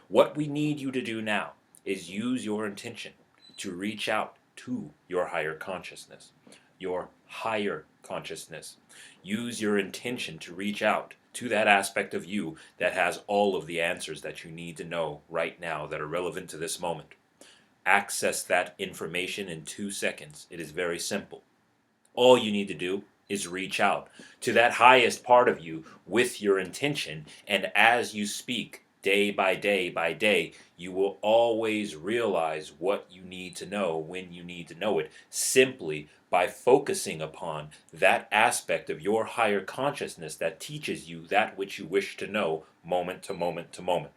What we need you to do now is use your intention to reach out to your higher consciousness. Your higher consciousness. Use your intention to reach out to that aspect of you that has all of the answers that you need to know right now that are relevant to this moment. Access that information in 2 seconds. It is very simple. All you need to do is reach out to that highest part of you with your intention, and as you speak, day by day, you will always realize what you need to know when you need to know it, simply by focusing upon that aspect of your higher consciousness that teaches you that which you wish to know moment to moment to moment.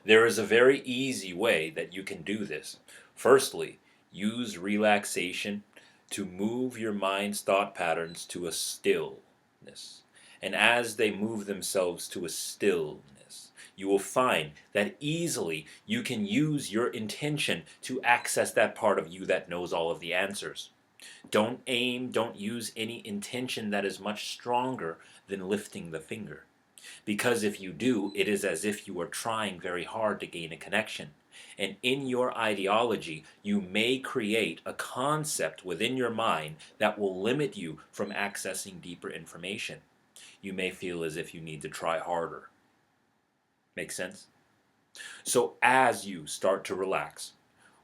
There is a very easy way that you can do this. Firstly, use relaxation to move your mind's thought patterns to a stillness. And as they move themselves to a stillness, you will find that easily you can use your intention to access that part of you that knows all of the answers. Don't use any intention that is much stronger than lifting the finger. Because if you do, it is as if you are trying very hard to gain a connection. And in your ideology, you may create a concept within your mind that will limit you from accessing deeper information. You may feel as if you need to try harder. Make sense? So as you start to relax,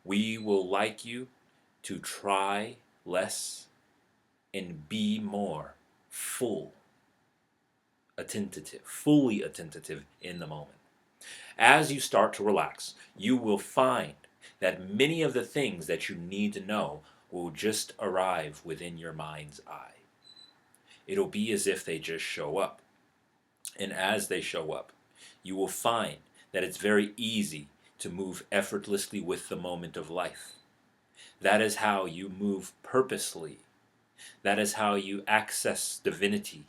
we will like you to try less and be more full attentive, fully attentive in the moment. As you start to relax, you will find that many of the things that you need to know will just arrive within your mind's eye. It'll be as if they just show up. And as they show up, you will find that it's very easy to move effortlessly with the moment of life. That is how you move purposely. That is how you access divinity,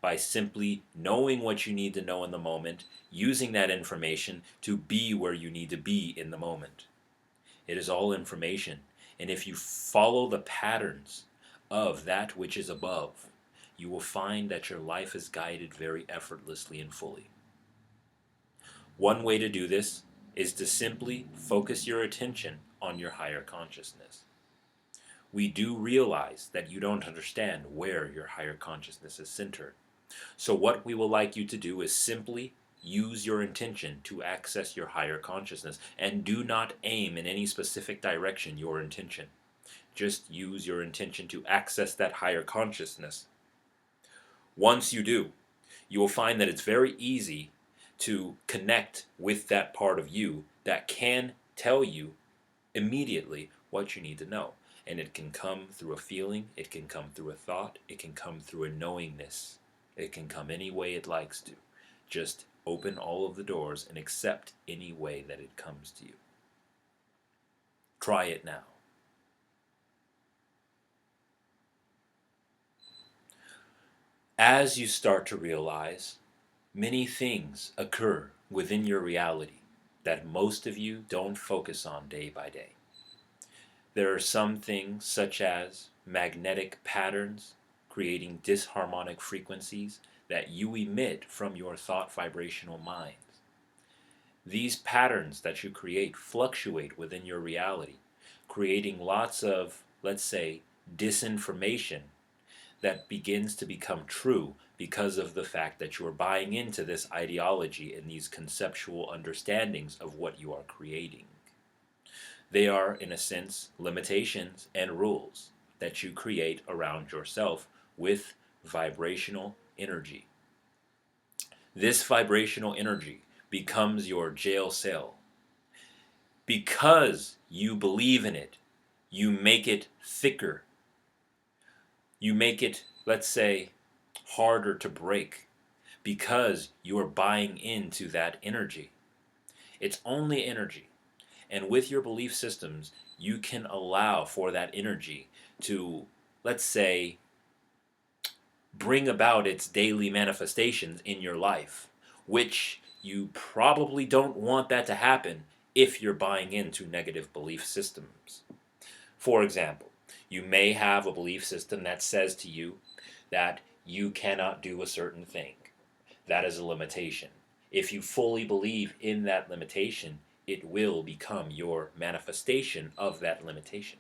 by simply knowing what you need to know in the moment, using that information to be where you need to be in the moment. It is all information, and if you follow the patterns of that which is above, you will find that your life is guided very effortlessly and fully. One way to do this is to simply focus your attention on your higher consciousness. We do realize that you don't understand where your higher consciousness is centered. So what we will like you to do is simply use your intention to access your higher consciousness, and do not aim in any specific direction your intention. Just use your intention to access that higher consciousness. Once you do, you will find that it's very easy to connect with that part of you that can tell you immediately what you need to know. And it can come through a feeling, it can come through a thought, it can come through a knowingness. It can come any way it likes to. Just open all of the doors and accept any way that it comes to you. Try it now. As you start to realize, many things occur within your reality that most of you don't focus on day by day. There are some things such as magnetic patterns, creating disharmonic frequencies that you emit from your thought vibrational minds. These patterns that you create fluctuate within your reality, creating lots of, let's say, disinformation that begins to become true because of the fact that you are buying into this ideology and these conceptual understandings of what you are creating. They are, in a sense, limitations and rules that you create around yourself with vibrational energy. This vibrational energy becomes your jail cell. Because you believe in it, you make it thicker. You make it, let's say, harder to break because you are buying into that energy. It's only energy. And with your belief systems, you can allow for that energy to, let's say, bring about its daily manifestations in your life, which you probably don't want that to happen if you're buying into negative belief systems. For example, you may have a belief system that says to you that you cannot do a certain thing. That is a limitation. If you fully believe in that limitation, it will become your manifestation of that limitation.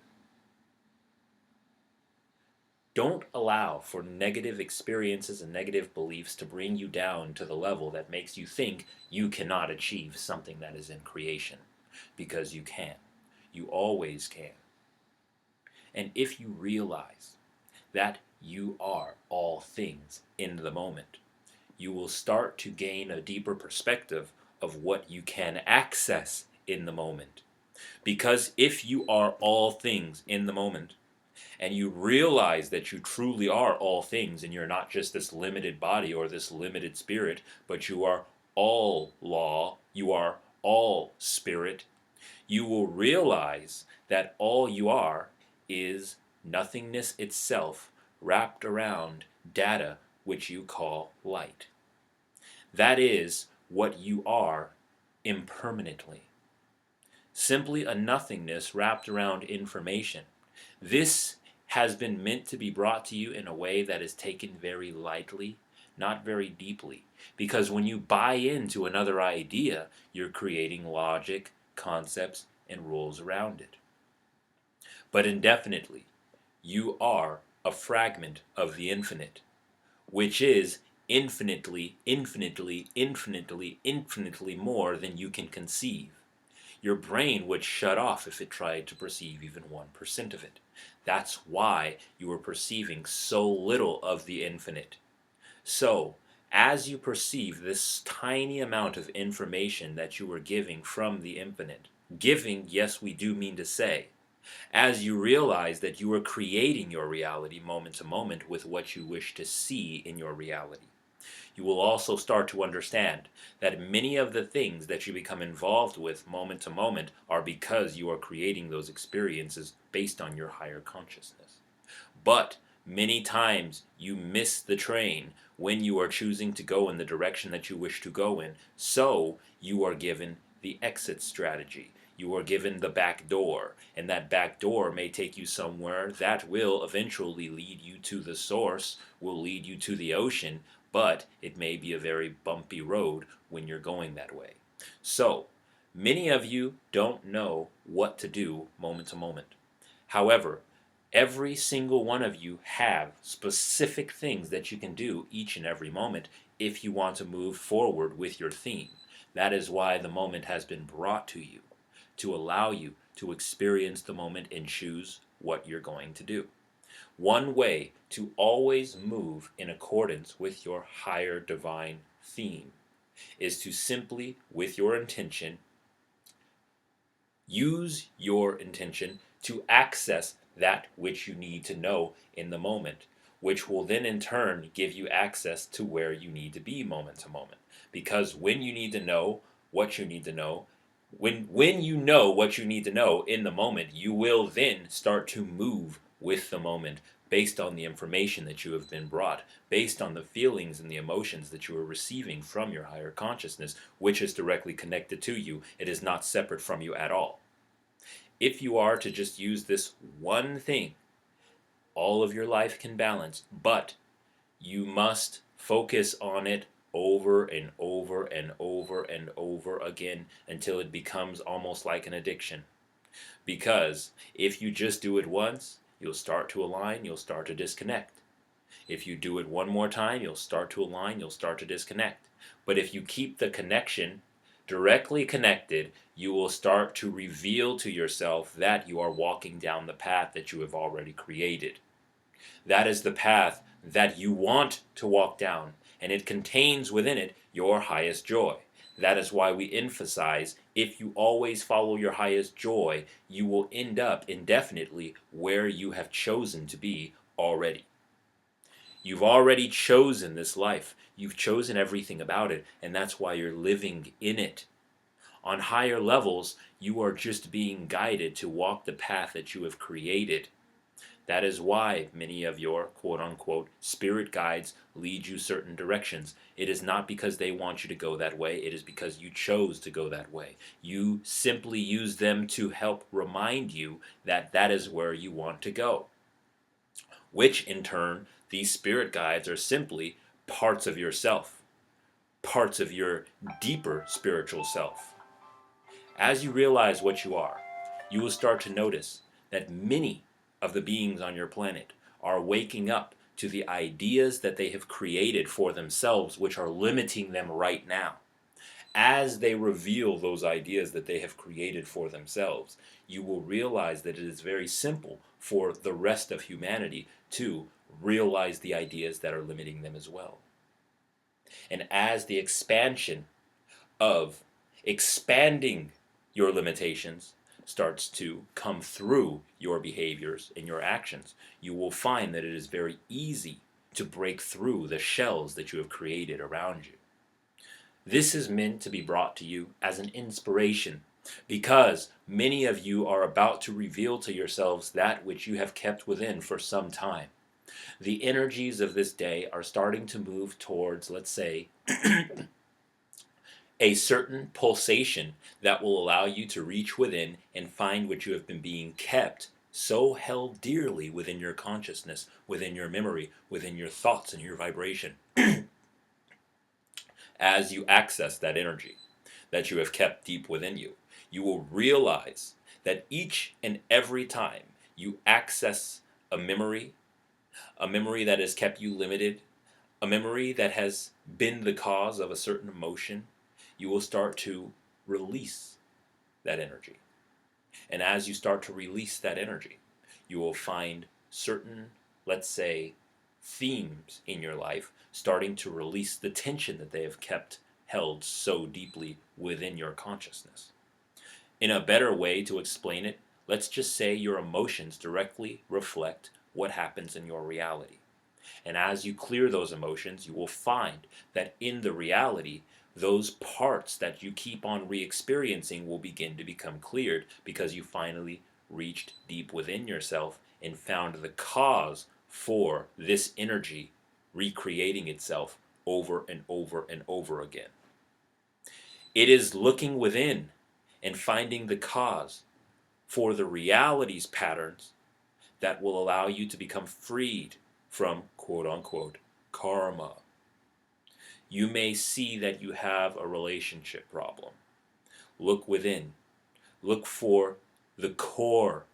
Don't allow for negative experiences and negative beliefs to bring you down to the level that makes you think you cannot achieve something that is in creation. Because you can. You always can. And if you realize that you are all things in the moment, you will start to gain a deeper perspective of what you can access in the moment. Because if you are all things in the moment, and you realize that you truly are all things, and you're not just this limited body or this limited spirit, but you are all law, you are all spirit, you will realize that all you are is nothingness itself wrapped around data which you call light. That is what you are impermanently. Simply a nothingness wrapped around information. This has been meant to be brought to you in a way that is taken very lightly, not very deeply. Because when you buy into another idea, you're creating logic, concepts, and rules around it. But indefinitely, you are a fragment of the infinite, which is infinitely, infinitely, infinitely, infinitely more than you can conceive. Your brain would shut off if it tried to perceive even 1% of it. That's why you are perceiving so little of the infinite. So, as you perceive this tiny amount of information that you are giving from the infinite, giving, yes, we do mean to say, as you realize that you are creating your reality moment to moment with what you wish to see in your reality, you will also start to understand that many of the things that you become involved with moment to moment are because you are creating those experiences based on your higher consciousness. But many times you miss the train when you are choosing to go in the direction that you wish to go in, so you are given the exit strategy. You are given the back door, and that back door may take you somewhere that will eventually lead you to the source, will lead you to the ocean, but it may be a very bumpy road when you're going that way. So, many of you don't know what to do moment to moment. However, every single one of you have specific things that you can do each and every moment if you want to move forward with your theme. That is why the moment has been brought to you, to allow you to experience the moment and choose what you're going to do. One way to always move in accordance with your higher divine theme is to simply, with your intention, use your intention to access that which you need to know in the moment, which will then in turn give you access to where you need to be moment to moment. Because when you need to know what you need to know, when you know what you need to know in the moment, you will then start to move with the moment based on the information that you have been brought, based on the feelings and the emotions that you are receiving from your higher consciousness, which is directly connected to you. It is not separate from you at all. If you are to just use this one thing, all of your life can balance, but you must focus on it over and over and over and over again until it becomes almost like an addiction. Because if you just do it once, you'll start to align, you'll start to disconnect. If you do it one more time, you'll start to align, you'll start to disconnect. But if you keep the connection directly connected, you will start to reveal to yourself that you are walking down the path that you have already created. That is the path that you want to walk down, and it contains within it your highest joy. That is why we emphasize if you always follow your highest joy, you will end up indefinitely where you have chosen to be already. You've already chosen this life. You've chosen everything about it, and that's why you're living in it. On higher levels, you are just being guided to walk the path that you have created. That is why many of your quote unquote spirit guides lead you certain directions. It is not because they want you to go that way, it is because you chose to go that way. You simply use them to help remind you that that is where you want to go. Which in turn, these spirit guides are simply parts of yourself. parts of your deeper spiritual self. As you realize what you are, you will start to notice that many of the beings on your planet are waking up to the ideas that they have created for themselves, which are limiting them right now. As they reveal those ideas that they have created for themselves, you will realize that it is very simple for the rest of humanity to realize the ideas that are limiting them as well. And as the expansion of expanding your limitations starts to come through your behaviors and your actions, you will find that it is very easy to break through the shells that you have created around you. This is meant to be brought to you as an inspiration because many of you are about to reveal to yourselves that which you have kept within for some time. The energies of this day are starting to move towards, let's say, a certain pulsation that will allow you to reach within and find what you have been being kept so held dearly within your consciousness, within your memory, within your thoughts and your vibration. As you access that energy that you have kept deep within you, you will realize that each and every time you access a memory that has kept you limited, a memory that has been the cause of a certain emotion, you will start to release that energy. And as you start to release that energy, you will find certain, let's say, themes in your life starting to release the tension that they have kept held so deeply within your consciousness. In a better way to explain it, let's just say your emotions directly reflect what happens in your reality. And as you clear those emotions, you will find that in the reality, those parts that you keep on re-experiencing will begin to become cleared because you finally reached deep within yourself and found the cause for this energy recreating itself over and over and over again. It is looking within and finding the cause for the reality's patterns that will allow you to become freed from quote unquote karma. You may see that you have a relationship problem. Look within. Look for the core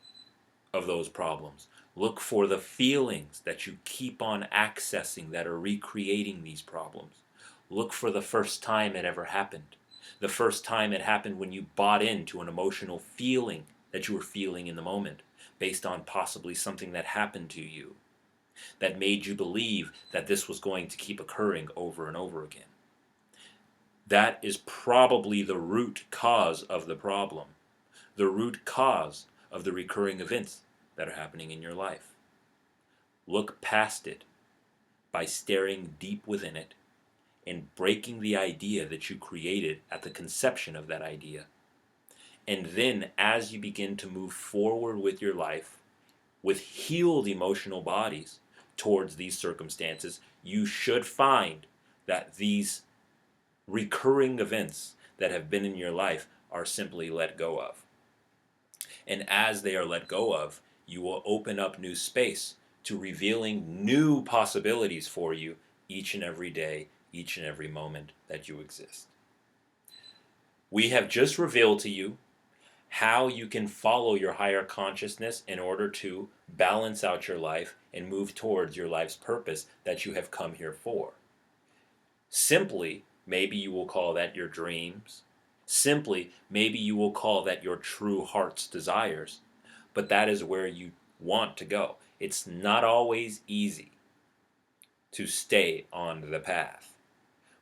of those problems. Look for the feelings that you keep on accessing that are recreating these problems. Look for the first time it ever happened. The first time it happened when you bought into an emotional feeling that you were feeling in the moment, based on possibly something that happened to you, that made you believe that this was going to keep occurring over and over again. That is probably the root cause of the problem, the root cause of the recurring events that are happening in your life. Look past it by staring deep within it and breaking the idea that you created at the conception of that idea. And then as you begin to move forward with your life, with healed emotional bodies towards these circumstances, you should find that these recurring events that have been in your life are simply let go of. And as they are let go of, you will open up new space to revealing new possibilities for you each and every day, each and every moment that you exist. We have just revealed to you how you can follow your higher consciousness in order to balance out your life and move towards your life's purpose that you have come here for. Simply, maybe you will call that your dreams. Simply, maybe you will call that your true heart's desires. But that is where you want to go. It's not always easy to stay on the path,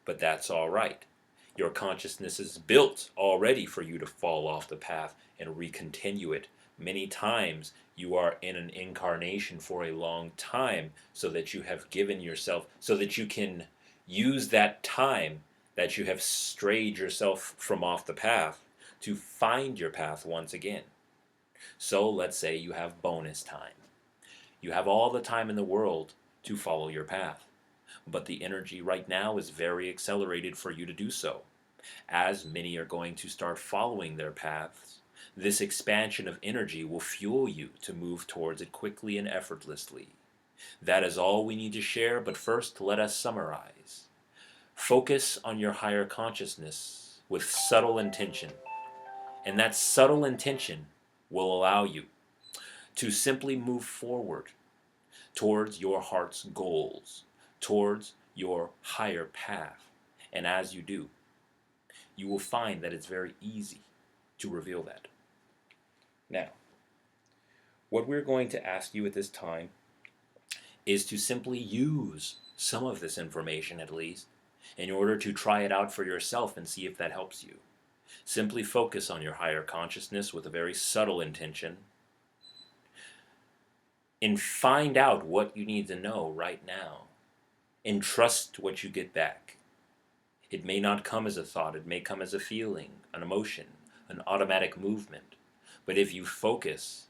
but that's all right. Your consciousness is built already for you to fall off the path and recontinue it. Many times you are in an incarnation for a long time so that you have given yourself, so that you can use that time that you have strayed yourself from off the path to find your path once again. So let's say you have bonus time. You have all the time in the world to follow your path. But the energy right now is very accelerated for you to do so. As many are going to start following their paths, this expansion of energy will fuel you to move towards it quickly and effortlessly. That is all we need to share, but first let us summarize. Focus on your higher consciousness with subtle intention, and that subtle intention will allow you to simply move forward towards your heart's goals, towards your higher path. And as you do, you will find that it's very easy to reveal that. Now, what we're going to ask you at this time is to simply use some of this information, at least, in order to try it out for yourself and see if that helps you. Simply focus on your higher consciousness with a very subtle intention and find out what you need to know right now and trust what you get back. It may not come as a thought, it may come as a feeling, an emotion, an automatic movement. But if you focus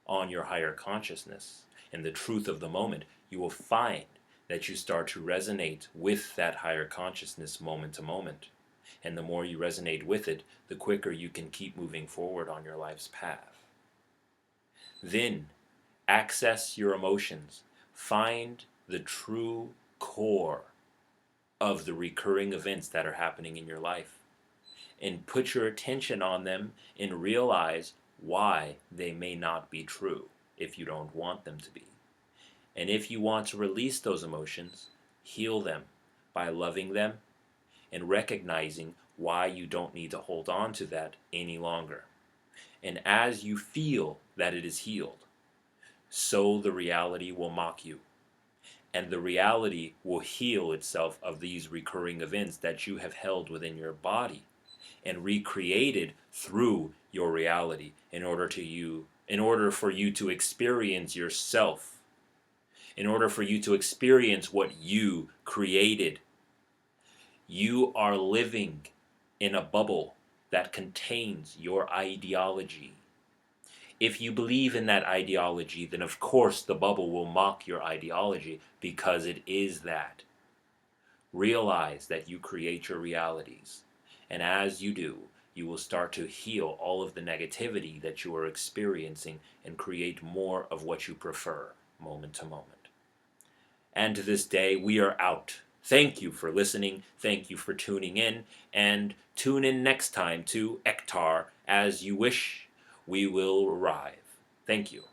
on your higher consciousness and the truth of the moment, you will find that you start to resonate with that higher consciousness moment to moment. And the more you resonate with it, the quicker you can keep moving forward on your life's path. Then, access your emotions. Find the true core of the recurring events that are happening in your life. And put your attention on them and realize why they may not be true if you don't want them to be. And if you want to release those emotions, heal them by loving them and recognizing why you don't need to hold on to that any longer. And as you feel that it is healed, so the reality will mock you. And the reality will heal itself of these recurring events that you have held within your body and recreated through your reality in order for you to experience yourself, in order for you to experience what you created. You are living in a bubble that contains your ideology. If you believe in that ideology, then of course the bubble will mock your ideology because it is that. Realize that you create your realities. And as you do, you will start to heal all of the negativity that you are experiencing and create more of what you prefer moment to moment. And to this day, we are out. Thank you for listening. Thank you for tuning in. And tune in next time to Ektar. As you wish, we will arrive. Thank you.